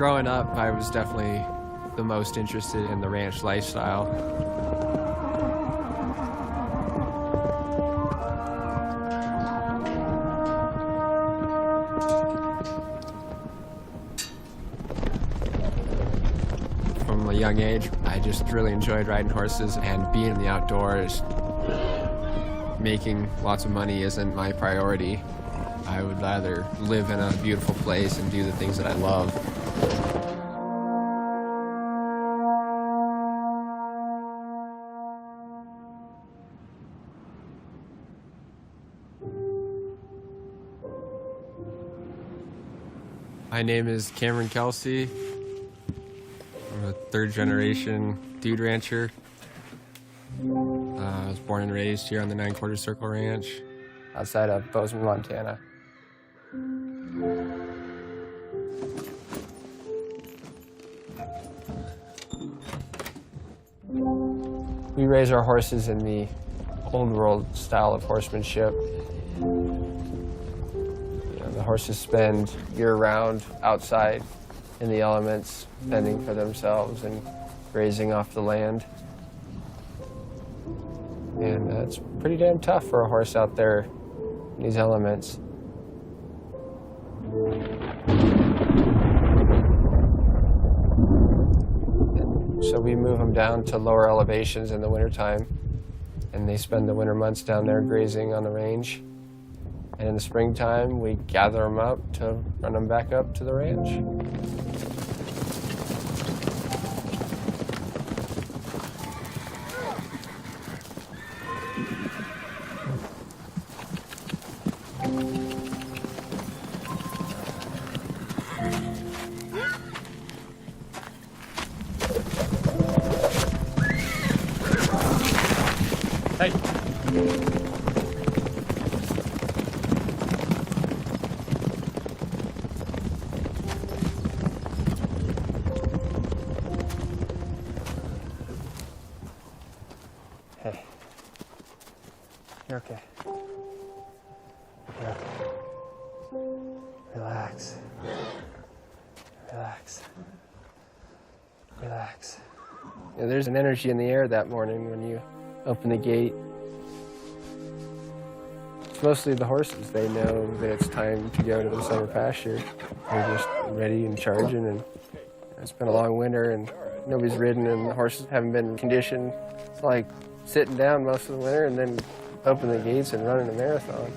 Growing up, I was definitely the most interested in the ranch lifestyle. From a young age, I just really enjoyed riding horses and being in the outdoors. Making lots of money isn't my priority. I would rather live in a beautiful place and do the things that I love. My name is Cameron Kelsey. I'm a third-generation dude rancher. I was born and raised here on the 9/4 Circle Ranch outside of Bozeman, Montana. We raise our horses in the old world style of horsemanship. The horses spend year-round outside in the elements, fending for themselves and grazing off the land. And it's pretty damn tough for a horse out there in these elements. So we move them down to lower elevations in the wintertime, and they spend the winter months down there grazing on the range. And in the springtime, we gather them up to run them back up to the ranch. Hey. Hey. You're okay. You're okay. Relax. Relax. Relax. Yeah, there's an energy in the air that morning when you open the gate. It's mostly the horses. They know that it's time to go to the summer pasture. They're just ready and charging, and it's been a long winter and nobody's ridden and the horses haven't been conditioned. It's like sitting down most of the winter and then opening the gates and running a marathon.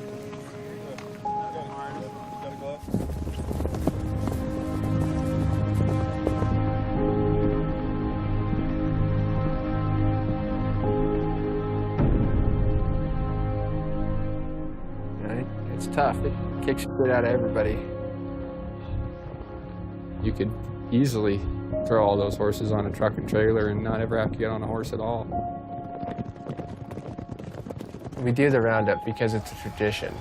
It's tough. It kicks the shit out of everybody. You could easily throw all those horses on a truck and trailer and not ever have to get on a horse at all. We do the roundup because it's a tradition.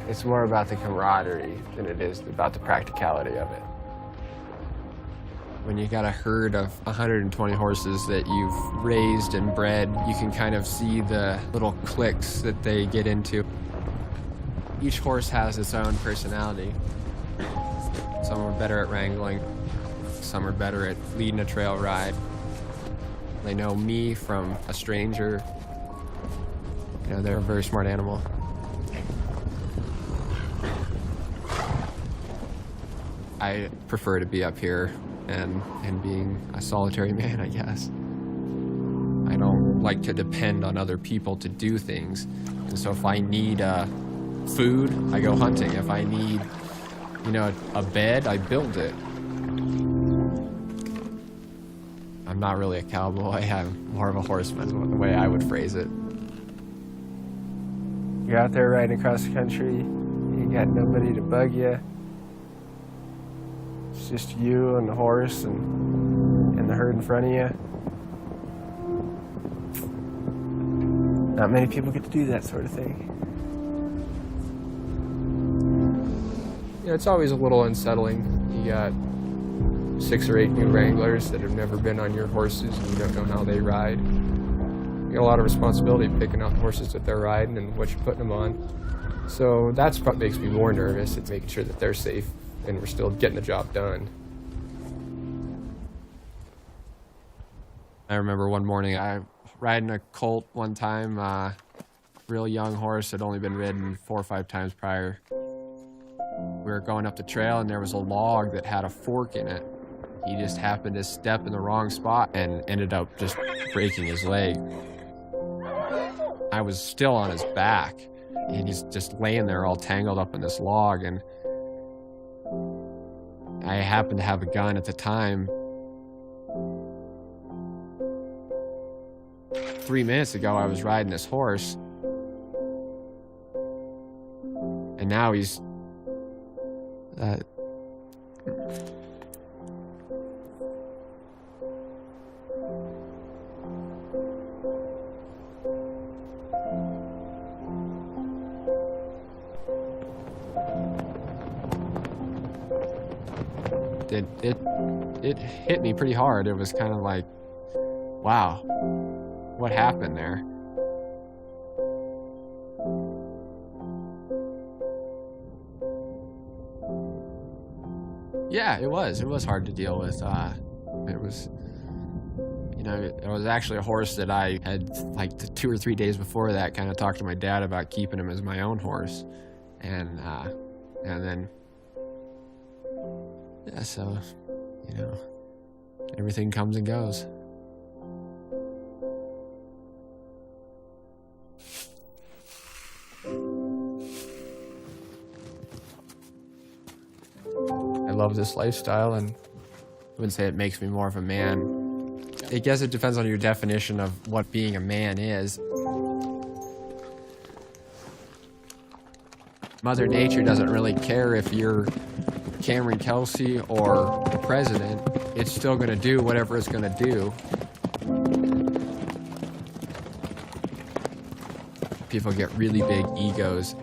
It's more about the camaraderie than it is about the practicality of it. When you got a herd of 120 horses that you've raised and bred, you can kind of see the little cliques that they get into. Each horse has its own personality. Some are better at wrangling, some are better at leading a trail ride. They know me from a stranger. You know, they're a very smart animal. I prefer to be up here and being a solitary man, I guess. I don't like to depend on other people to do things. And so if I need food, I go hunting. If I need, a bed, I build it. I'm not really a cowboy. I'm more of a horseman, the way I would phrase it. You're out there riding across the country. You got nobody to bug you. It's just you and the horse and the herd in front of you. Not many people get to do that sort of thing. Yeah, it's always a little unsettling. You got 6 or 8 new wranglers that have never been on your horses and you don't know how they ride. You got a lot of responsibility picking out the horses that they're riding and what you're putting them on. So that's what makes me more nervous. It's making sure that they're safe and we're still getting the job done. I remember one morning I riding a colt one time, real young horse, had only been ridden 4 or 5 times prior. We were going up the trail and there was a log that had a fork in it. He just happened to step in the wrong spot and ended up just breaking his leg. I was still on his back and he's just laying there all tangled up in this log, and I happened to have a gun at the time. 3 minutes ago I was riding this horse and now he's it hit me pretty hard. It was kind of like, wow, what happened there? Yeah, it was hard to deal with. It was, you know, it was actually a horse that I had, like, the 2 or 3 days before that, kind of talked to my dad about keeping him as my own horse, and then, yeah, so, you know, everything comes and goes. I love this lifestyle, and I wouldn't say it makes me more of a man. I guess it depends on your definition of what being a man is. Mother Nature doesn't really care if you're Cameron Kelsey or the president. It's still going to do whatever it's going to do. People get really big egos.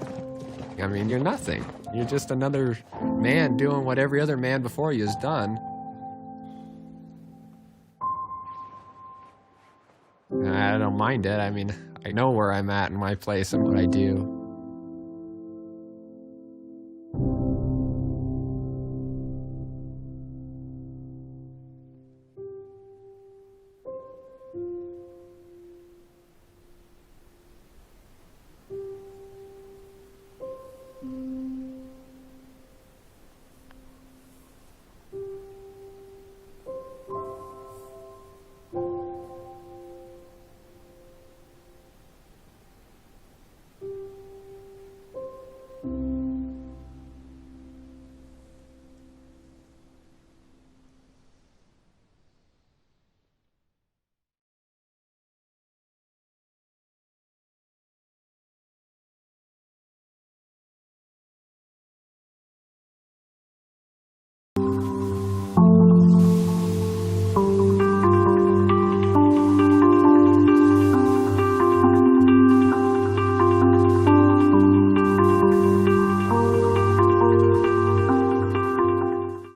I mean, you're nothing. You're just another man doing what every other man before you has done. I don't mind it. I mean, I know where I'm at in my place and what I do.